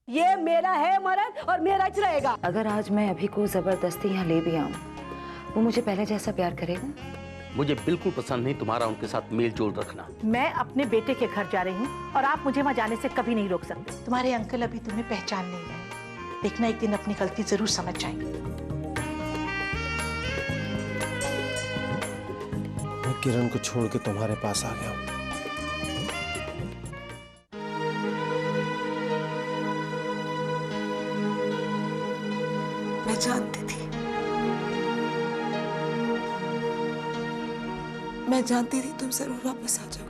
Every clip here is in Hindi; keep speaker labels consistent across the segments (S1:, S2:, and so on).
S1: ये मेरा है मर्द और मेरा ही रहेगा।
S2: अगर आज मैं अभी को जबरदस्ती यहाँ ले भी आऊं, वो मुझे पहले जैसा प्यार करेगा?
S3: मुझे बिल्कुल पसंद नहीं तुम्हारा उनके साथ मेल जोल रखना।
S1: मैं अपने बेटे के घर जा रही हूँ और आप मुझे वहाँ जाने से कभी नहीं रोक सकते।
S4: तुम्हारे अंकल अभी तुम्हें पहचान नहीं रहे, देखना एक दिन अपनी गलती जरूर समझ जाएंगे।
S5: मैं किरण को छोड़ के तुम्हारे पास आ गया हूँ।
S4: मैं जानती थी, मैं जानती थी तुम जरूर वापस आ जाओगे।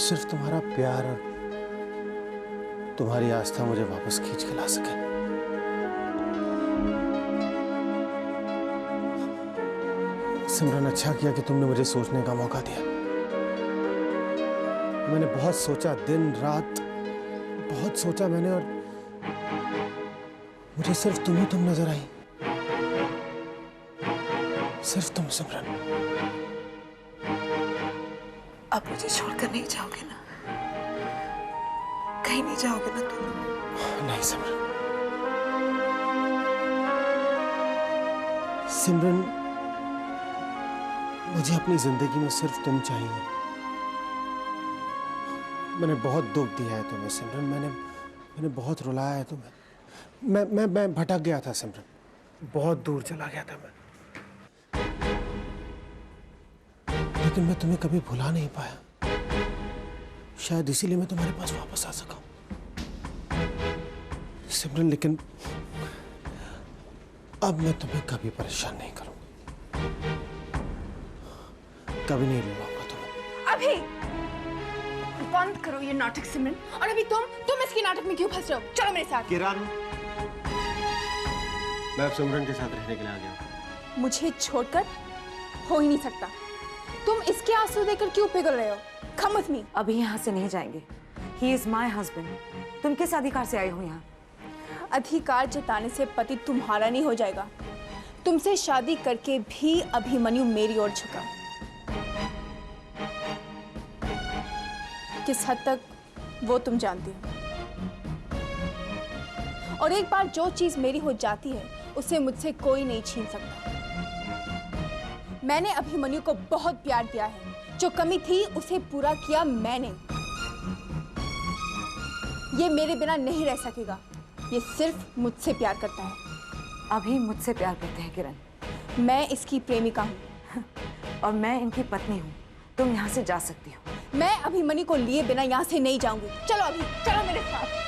S5: सिर्फ तुम्हारा प्यार और तुम्हारी आस्था मुझे वापस खींच के ला सके। सिमरन, अच्छा किया कि तुमने मुझे सोचने का मौका दिया। मैंने बहुत सोचा, दिन रात बहुत सोचा मैंने, और मुझे सिर्फ तुम नजर आई। सिर्फ तुम सिमरन।
S4: अब मुझे छोड़कर नहीं जाओगे ना? कहीं नहीं जाओगे ना तुम?
S5: नहीं सिमरन। सिमरन, मुझे अपनी जिंदगी में सिर्फ तुम चाहिए। मैंने बहुत दुख दिया है तुम्हें सिमरन, मैंने बहुत रुलाया है तुम्हें। मैं भटक गया था सिमरन, बहुत दूर चला गया था मैं, लेकिन मैं तुम्हें कभी भुला नहीं पाया। शायद इसीलिए मैं तुम्हारे पास वापस आ सका सिमरन, लेकिन अब मैं तुम्हें कभी परेशान नहीं करूंगा, कभी नहीं रुलाऊंगा तुम्हें।
S6: अभी बंद करो ये नाटक सिमरन। और अभी तुम इसके नाटक में क्यों फंस रहे हो? चलो मेरे साथ।
S5: किरण, मैं अब सिमरन के साथ रहने के लिए आ गया।
S6: मुझे छोड़कर हो ही नहीं सकता। तुम इसके आंसू देखकर क्यों पिघल रहे हो? Come with me।
S2: अभी यहाँ से नहीं जाएंगे। He is my husband। तुम किस अधिकार से आए हो यहाँ?
S6: अधिकार जताने से पति तुम्हारा नहीं हो जाएगा। तुमसे शादी करके भी अभिमन्यु मेरी ओर झुका। किस हद तक वो तुम जानती हो। और एक बार जो चीज मेरी हो जाती है उसे मुझसे कोई नहीं छीन सकता। मैंने अभिमन्यु को बहुत प्यार दिया है, जो कमी थी उसे पूरा किया मैंने। ये मेरे बिना नहीं रह सकेगा, ये सिर्फ मुझसे प्यार करता है।
S2: अभी मुझसे प्यार करते हैं किरण।
S6: मैं इसकी प्रेमिका हूँ
S2: और मैं इनकी पत्नी हूँ। तुम यहाँ से जा सकती हो।
S6: मैं अभिमन्यु को लिए बिना यहाँ से नहीं जाऊंगी। चलो अभी, चलो मेरे साथ।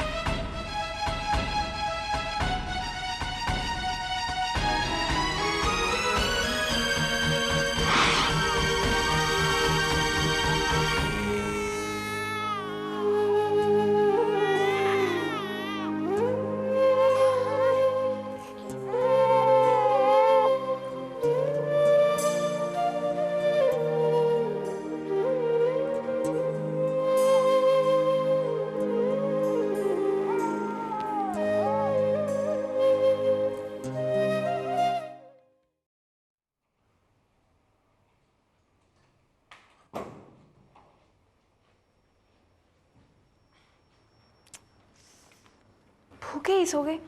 S6: भूखे ही सो गए।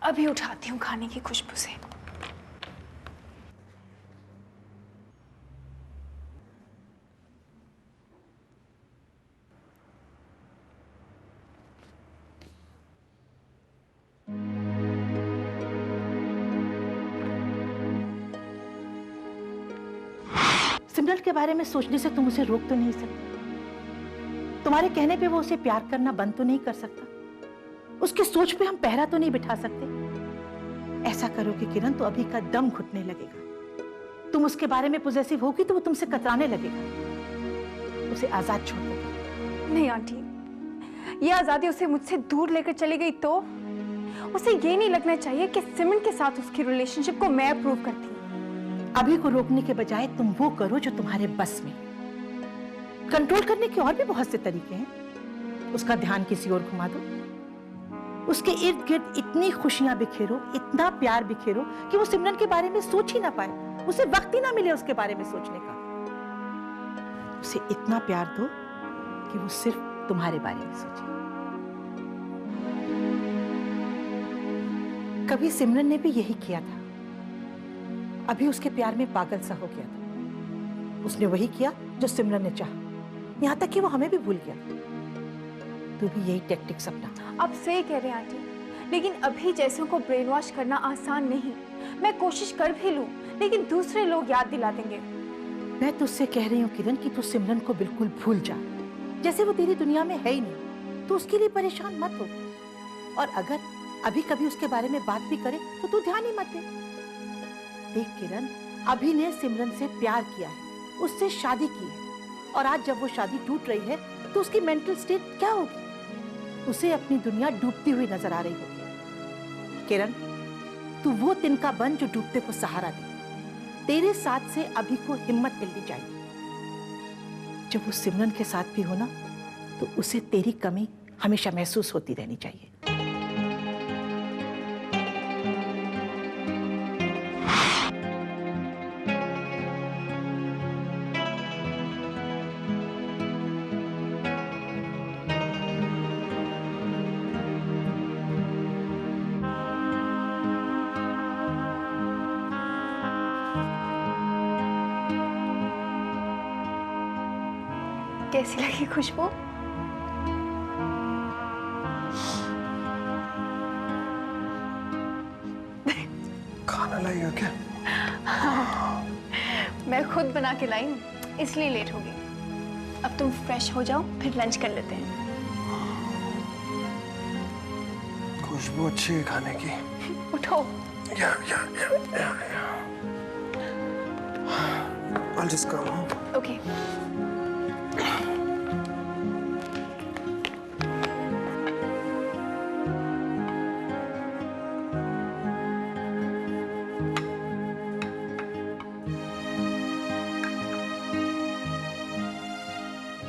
S6: अभी उठाती हूँ खाने की खुशबू से।
S1: सिमरन के बारे में सोचने से तुम उसे रोक तो नहीं सकते। तुम्हारे कहने पे वो उसे प्यार करना बंद तो नहीं कर सकता। उसके सोच पे हम पहरा तो नहीं बिठा सकते। ऐसा करोगे किरण तो अभी का दम घुटने लगेगा। तुम उसके बारे में पॉजेसिव होगी तो वो तुमसे कतराने लगेगा। उसे आजाद छोड़ दो।
S6: नहीं आंटी, ये आजादी उसे मुझसे दूर लेकर चली गई तो उसे ये नहीं लगना चाहिए कि सिमरन के साथ उसकी रिलेशनशिप को मैं अप्रूव करती हूँ।
S1: अभी को रोकने के बजाय तुम वो करो जो तुम्हारे बस में। कंट्रोल करने के और भी बहुत से तरीके हैं। उसका ध्यान किसी और घुमा दो, उसके इर्द गिर्द इतनी खुशियां बिखेरो, इतना प्यार बिखेरो कि वो सिमरन के बारे में सोच ही ना पाए, उसे वक्त ही ना मिले उसके बारे में सोचने का। उसे इतना प्यार दो कि वो सिर्फ तुम्हारे बारे में सोचे। कभी सिमरन ने भी यही किया था। अभी उसके प्यार में पागल सा हो गया था। उसने वही किया जो सिमरन ने चाहा, यहां तक कि वो हमें भी भूल गया। तू भी यही टैक्टिक्स अपना।
S6: आप सही कह रहे हैं आंटी, लेकिन अभी जैसों को ब्रेन वॉश करना आसान नहीं। मैं कोशिश कर भी लूं, लेकिन दूसरे लोग याद दिला देंगे।
S1: मैं तुझसे कह रही हूँ किरण कि तू सिमरन को बिल्कुल भूल जा, जैसे वो तेरी दुनिया में है ही नहीं। तो उसके लिए परेशान मत हो, और अगर अभी कभी उसके बारे में बात भी करे तो तू ध्यान ही मत दे। देख किरण, अभी ने सिमरन से प्यार किया है, उससे शादी की है, और आज जब वो शादी टूट रही है तो उसकी मेंटल स्टेट क्या होगी? उसे अपनी दुनिया डूबती हुई नजर आ रही होगी। किरण, तू वो तिनका बन जो डूबते को सहारा दे। तेरे साथ से अभी को हिम्मत मिलनी चाहिए। जब वो सिमरन के साथ भी हो ना, तो उसे तेरी कमी हमेशा महसूस होती रहनी चाहिए।
S6: कैसी लगी खुशबू?
S5: खाना लाई हो क्या?
S6: मैं खुद बना के लाई हूँ, इसलिए लेट हो गई। अब तुम फ्रेश हो जाओ, फिर लंच कर लेते हैं।
S5: खुशबू अच्छी है खाने की।
S6: उठो।
S5: या। I'll just come home.
S6: Okay.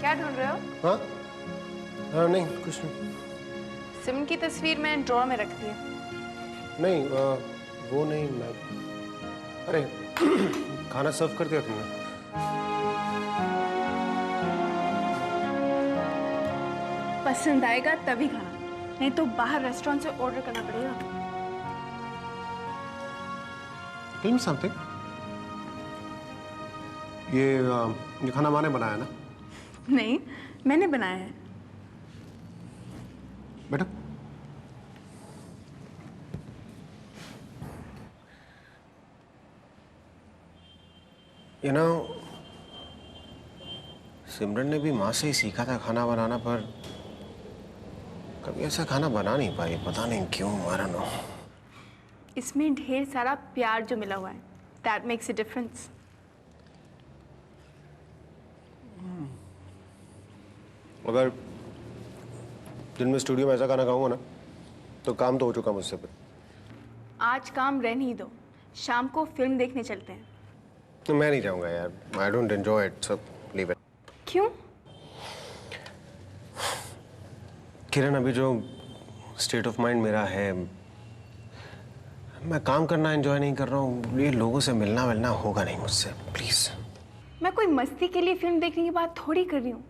S6: क्या ढूंढ रहे हो?
S5: हाँ, नहीं कुछ नहीं।
S6: सिमरन की तस्वीर मैंने ड्रॉर में रख दी है।
S5: नहीं, वो नहीं। मैं अरे खाना सर्व कर दिया तुमने?
S6: पसंद आएगा तभी खाना, नहीं तो बाहर रेस्टोरेंट से ऑर्डर करना पड़ेगा।
S5: Tell me something. ये खाना माने बनाया ना?
S6: नहीं, मैंने बनाया है।
S5: बेटा, you know, सिमरन ने भी माँ से ही सीखा था खाना बनाना, पर कभी ऐसा खाना बना नहीं पाई। पता नहीं क्यों, I don't know।
S6: इसमें ढेर सारा प्यार जो मिला हुआ है, that makes a difference।
S5: अगर दिन में स्टूडियो में ऐसा खाना खाऊंगा ना, तो काम तो हो चुका मुझसे। पर
S6: आज काम रहने ही दो, शाम को फिल्म देखने चलते हैं।
S5: तो मैं नहीं जाऊंगा यार, I don't enjoy it, so leave it।
S6: क्यों?
S5: किरण, अभी जो स्टेट ऑफ माइंड मेरा है, मैं काम करना एंजॉय नहीं कर रहा हूँ। ये लोगों से मिलना होगा नहीं मुझसे, प्लीज।
S6: मैं कोई मस्ती के लिए फिल्म देखने की बात थोड़ी कर रही हूँ।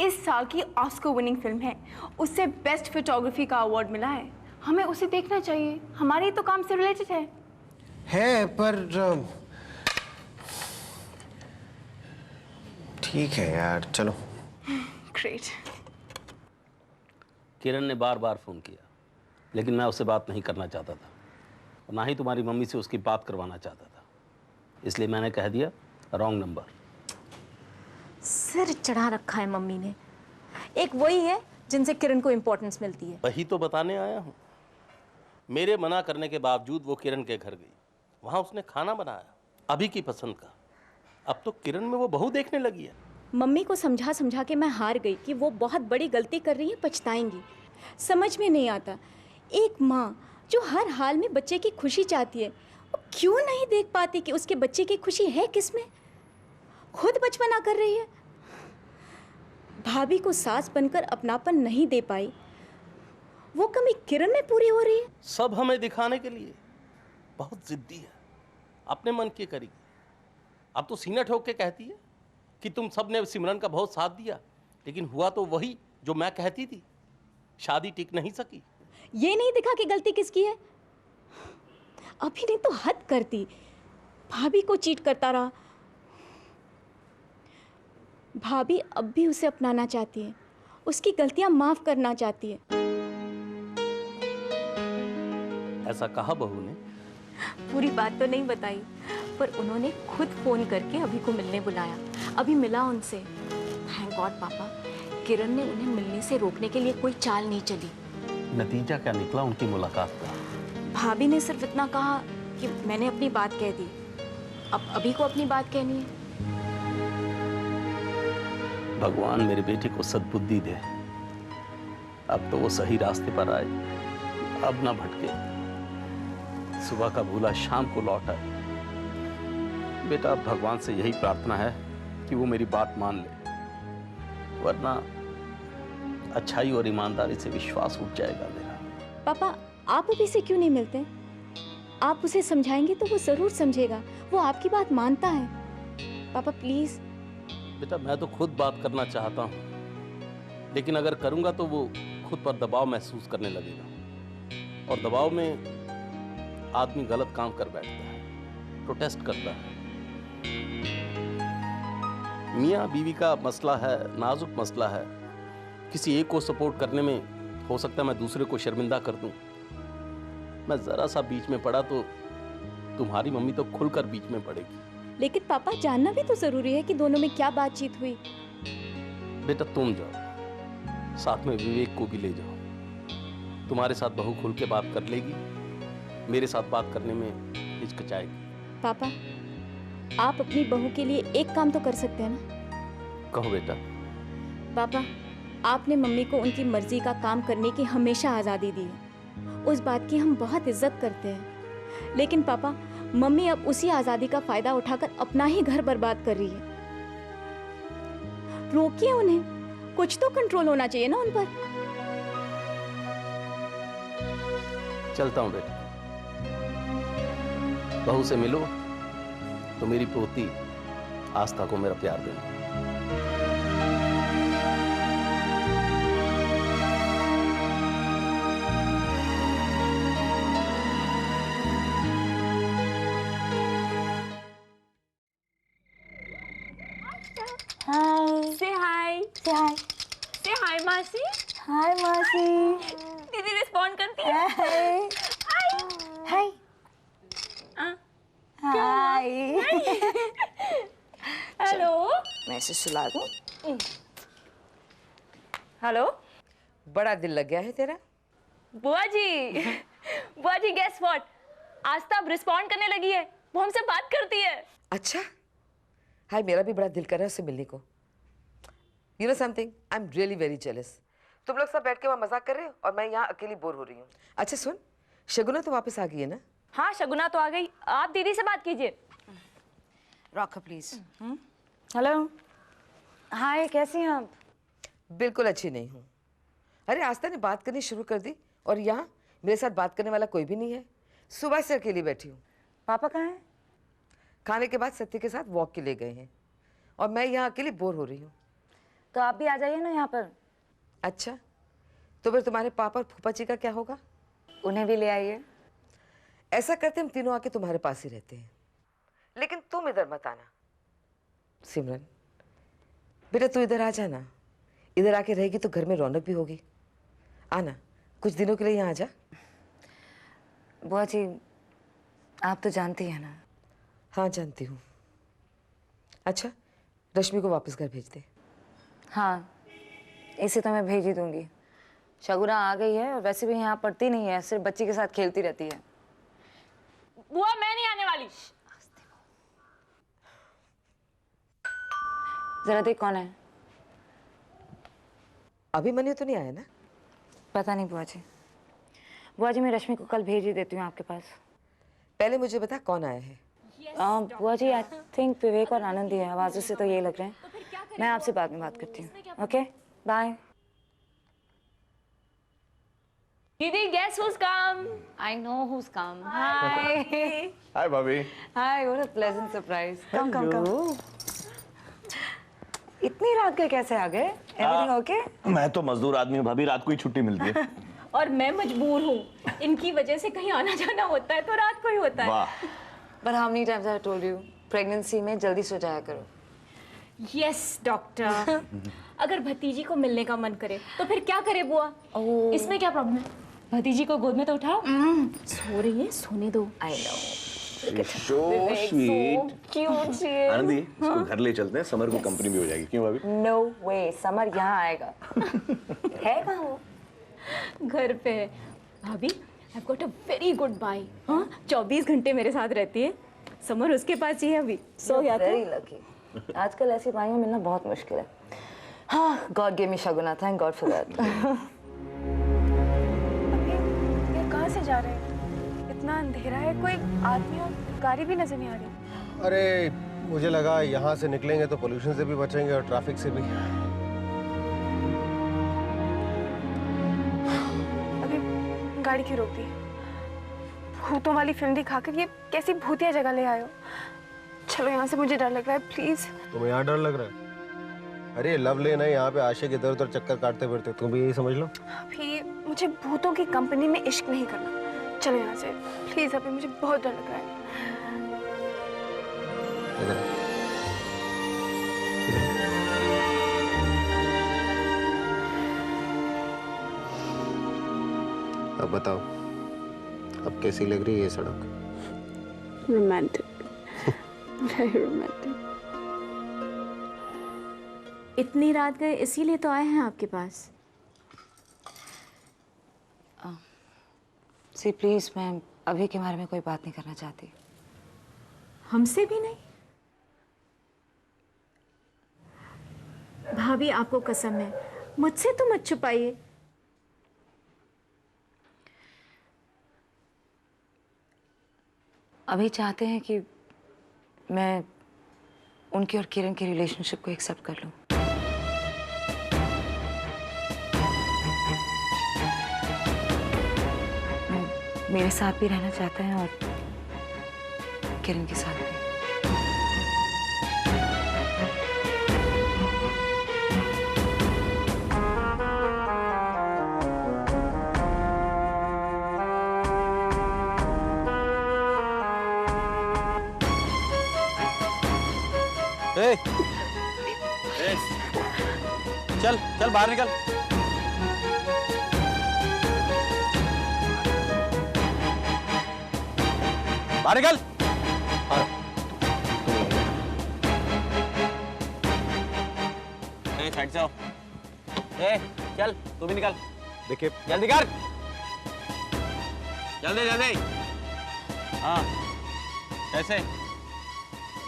S6: इस साल की ऑस्कर विनिंग फिल्म है, उससे बेस्ट फोटोग्राफी का अवार्ड मिला है। हमें उसे देखना चाहिए, हमारे तो काम से रिलेटेड है।
S5: पर ठीक है यार, चलो।
S6: ग्रेट।
S3: किरण ने बार बार फ़ोन किया, लेकिन मैं उससे बात नहीं करना चाहता था, और ना ही तुम्हारी मम्मी से उसकी बात करवाना चाहता था। इसलिए मैंने कह दिया रॉन्ग नंबर।
S7: सिर चढ़ा रखा है मम्मी ने। एक वही है जिनसे किरण को इंपॉर्टेंस मिलती है।
S3: वही तो बताने आया हूँ। मेरे मना करने के बावजूद वो किरण के घर गई, वहाँ उसने खाना बनाया अभी की पसंद का। अब तो किरण में वो बहू देखने लगी है।
S7: मम्मी को समझा समझा के मैं हार गई कि वो बहुत बड़ी गलती कर रही है, पछताएंगी। समझ में नहीं आता, एक माँ जो हर हाल में बच्चे की खुशी चाहती है, वो क्यों नहीं देख पाती कि उसके बच्चे की खुशी है किसमें? खुद बचपना कर रही है। भाभी को सास बनकर अपनापन नहीं दे पाई, वो कमी किरण में पूरी हो रही है।
S3: सब हमें दिखाने के लिए। बहुत जिद्दी है, अपने मन की करेगी। अब तो सीना ठोक के कहती है कि तुम सब ने सिमरन का बहुत साथ दिया, लेकिन हुआ तो वही जो मैं कहती थी, शादी टिक नहीं सकी।
S7: ये नहीं दिखा कि गलती किसकी है। अभी नहीं तो हद करती, भाभी को चीट करता रहा। भाभी अब भी उसे अपनाना चाहती है, उसकी गलतियां माफ करना चाहती है।
S3: ऐसा कहा बहू ने?
S7: पूरी बात तो नहीं बताई, पर उन्होंने खुद फोन करके अभी को मिलने बुलाया। अभी मिला उनसे। थैंक गॉड पापा, किरण ने उन्हें मिलने से रोकने के लिए कोई चाल नहीं चली।
S3: नतीजा क्या निकला उनकी मुलाकात का?
S7: भाभी ने सिर्फ इतना कहा कि मैंने अपनी बात कह दी, अब अभी को अपनी बात कहनी है।
S3: भगवान मेरे बेटे को सद्बुद्धि दे, अब तो वो सही रास्ते पर आए, अब ना भटके। सुबह का भूला शाम को लौट आए। बेटा, अब भगवान से यही प्रार्थना है कि वो मेरी बात मान ले, वरना अच्छाई और ईमानदारी से विश्वास उठ जाएगा मेरा।
S7: पापा, आप अभी से क्यों नहीं मिलते? आप उसे समझाएंगे तो वो जरूर समझेगा, वो आपकी बात मानता है। पापा प्लीज।
S3: बेटा, मैं तो खुद बात करना चाहता हूँ, लेकिन अगर करूंगा तो वो खुद पर दबाव महसूस करने लगेगा, और दबाव में आदमी गलत काम कर बैठता है, प्रोटेस्ट करता है। मियाँ बीवी का मसला है, नाजुक मसला है। किसी एक को सपोर्ट करने में हो सकता है मैं दूसरे को शर्मिंदा कर दूं। मैं जरा सा बीच में पड़ा तो तुम्हारी मम्मी तो खुलकर बीच में पड़ेगी।
S7: लेकिन पापा, जानना भी तो जरूरी है कि दोनों में क्या बातचीत हुई।
S3: बेटा, तुम जाओ, साथ में विवेक को भी ले जाओ। तुम्हारे साथ बहू खुल के बात कर लेगी, मेरे साथ बात करने में हिचकिचाएगी।
S7: पापा, आप अपनी बहू के लिए एक काम तो कर सकते हैं ना?
S3: कहो बेटा।
S7: पापा, आपने मम्मी को उनकी मर्जी का काम करने की हमेशा आज़ादी दी है, उस बात की हम बहुत इज्जत करते हैं। लेकिन पापा, मम्मी अब उसी आज़ादी का फायदा उठाकर अपना ही घर बर्बाद कर रही है। रोकिए उन्हें, कुछ तो कंट्रोल होना चाहिए ना उन पर।
S3: चलता हूं बेटा, बहू से मिलो तो मेरी पोती आस्था को मेरा प्यार देना।
S7: Say hi. Say hi. Say hi, मासी.
S2: हाय मासी।
S7: दीदी रिस्पॉन्ड करती है.
S2: हाय हाय।
S7: हेलो.
S2: मैं इसे सुला दूं?
S7: हेलो.
S2: बड़ा दिल लग गया है तेरा।
S7: बुआ जी गेस व्हाट, आज तो अब रिस्पॉन्ड करने लगी है, वो हमसे बात करती है.
S2: अच्छा, हाय, मेरा भी बड़ा दिल कर रहा है उससे मिलने को। You know something, I am really very jealous. तुम लोग सब बैठ के वहाँ मजाक कर रहे हो और मैं यहाँ अकेली बोर हो रही हूँ। अच्छा सुन, शगुना तो वापस आ गई है ना?
S7: हाँ, शगुना तो आ गई, आप दीदी से बात कीजिए.
S2: Rock please.
S8: हेलो, हाय, कैसी हैं आप?
S2: बिल्कुल अच्छी नहीं हूँ। अरे आस्था ने बात करनी शुरू कर दी और यहाँ मेरे साथ बात करने वाला कोई भी नहीं है। सुबह से अकेली बैठी हूँ।
S8: पापा कहाँ हैं?
S2: खाने के बाद सत्य के साथ वॉक के लिए गए हैं और मैं यहाँ अकेली बोर हो रही हूँ।
S8: तो आप भी आ जाइए ना यहाँ पर।
S2: अच्छा, तो फिर तुम्हारे पापा और फूफा जी का क्या होगा?
S8: उन्हें भी ले आइए।
S2: ऐसा करते हम तीनों आके तुम्हारे पास ही रहते हैं, लेकिन तुम इधर मत आना। सिमरन बेटा, तू इधर आ जाना। इधर आके रहेगी तो घर में रौनक भी होगी। आना, कुछ दिनों के लिए यहाँ आ जा।
S8: बुआ जी, आप तो जानती हैं ना।
S2: हाँ जानती हूँ। अच्छा, रश्मि को वापस घर भेज दे।
S8: हाँ, इसे तो मैं भेज ही दूंगी। शगुना आ गई है और वैसे भी यहाँ पढ़ती नहीं है, सिर्फ बच्ची के साथ खेलती रहती है।
S7: बुआ, मैं नहीं आने वाली.
S8: जरा देख कौन है।
S2: अभिमन्यु तो नहीं आया ना?
S8: पता नहीं बुआ जी, बुआ जी मैं रश्मि को कल भेज ही देती हूँ आपके पास।
S2: पहले मुझे बता कौन आया है?
S8: बुआ जी आई थिंक विवेक और आनंद ही है, आवाज़ों से तो यही लग रहे हैं। मैं आपसे बाद में बात करती हूँ। Okay bye. दीदी guess who's come? I know who's come. Hi.
S9: Hi, Bobby.
S8: Hi, what a pleasant surprise. Come. इतनी रात के कैसे आ गए? Everything okay?
S9: मैं तो मजदूर आदमी हूँ भाभी, रात को ही छुट्टी मिलती है।
S7: और मैं मजबूर हूँ, इनकी वजह से कहीं आना जाना होता है तो रात को ही होता है।
S9: वाह।
S8: But how many times I told you, pregnancy में जल्दी सो जाया करो।
S7: Yes, doctor. अगर भतीजी को मिलने का मन करे तो फिर क्या करे बुआ? इसमें क्या प्रॉब्लम है? भतीजी को गोद में तो उठाओ। सो रही है, सोने दो।
S8: I know.
S9: So sweet.
S8: Cute she is.
S9: Anandi, इसको घर ले चलते हैं, समर को कंपनी भी हो जाएगी। क्यों भाभी?
S8: No way, समर यहाँ आएगा। है कहाँ वो?
S7: घर पे है। भाभी, I've got a very good buy. हाँ, 24 घंटे मेरे साथ रहती है। समर उसके पास ही है अभी। सो गया था।
S8: Very lucky. आजकल ऐसी भाइयों मिलना बहुत मुश्किल है। हाँ, God gave me Shaguna, thank God for that.
S6: ये कहाँ से जा रहे हैं? इतना अंधेरा है, कोई आदमी और गाड़ी भी नजर नहीं आ रही।
S5: अरे मुझे लगा यहाँ से निकलेंगे तो पोल्यूशन से भी बचेंगे और ट्रैफिक से भी।
S6: अभी गाड़ी क्यों रोक दी? भूतों वाली फिल्म दिखाकर ये कैसी भूतिया जगह ले आए हो? चलो यहाँ से, मुझे डर लग रहा है, प्लीज।
S5: तुम्हें यहाँ डर लग रहा है? अरे लव लेन है, यहाँ पे आशिक इधर उधर चक्कर काटते फिरते, तुम भी यही समझ लो।
S6: अभी मुझे भूतों की कंपनी में इश्क नहीं करना। चलो यहाँ से प्लीज, अभी मुझे बहुत डर लग रहा है।
S5: अब बताओ, अब कैसी लग रही है ये सड़क?
S6: Romantic, very romantic.
S7: इतनी रात गए इसीलिए तो आए हैं आपके पास।
S8: सी प्लीज, मैं अभी के बारे में कोई बात नहीं करना चाहती।
S7: हमसे भी नहीं? भाभी आपको कसम है, मुझसे तो मत छुपाइए।
S8: अभी चाहते हैं कि मैं उनकी और किरण के रिलेशनशिप को एक्सेप्ट कर लूं। मेरे साथ भी रहना चाहते हैं और किरण के साथ भी।
S3: चल चल बाहर निकल। बाहर निकल। साइड से आओ। चल तू भी निकल।
S5: देखिए
S3: जल्दी कर, जल्दी जल्दी। हाँ कैसे?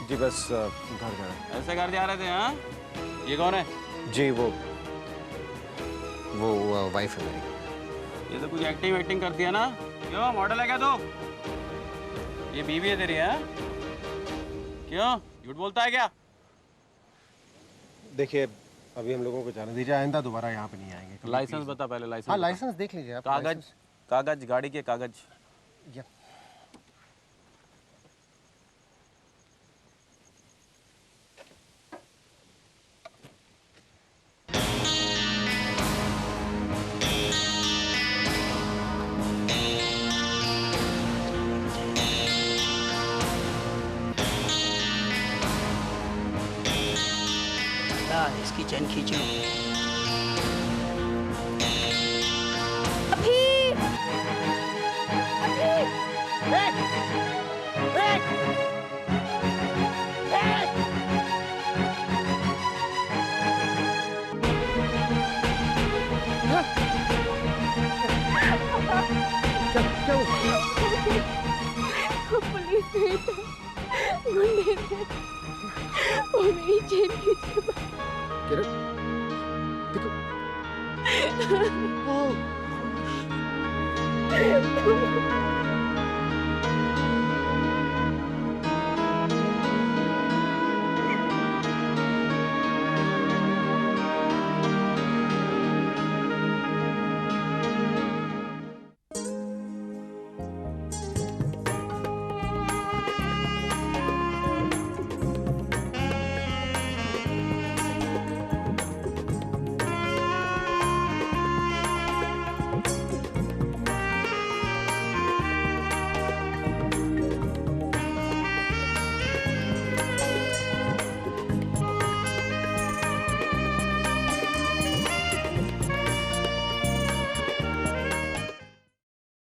S5: जी बस घर जा रहे हैं।
S3: ऐसे घर जा रहे थे? हाँ ये कौन है?
S5: जी वो वाइफ है मेरी।
S3: ये तो कुछ एक्टिंग वेक्टिंग करती है ना? क्यों मॉडल है क्या तू? ये बीवी है तेरी? है क्यों झूठ बोलता है क्या?
S5: देखिए अभी हम लोगों को जाने दीजिए, आइंदा दोबारा यहाँ पे नहीं आएंगे।
S3: लाइसेंस बता पहले। लाइसेंस?
S5: हाँ लाइसेंस देख लीजिए आप।
S3: कागज, कागज गाड़ी के कागज।
S5: या
S10: इसकी चैन खींचो। किरण देखो।
S7: है।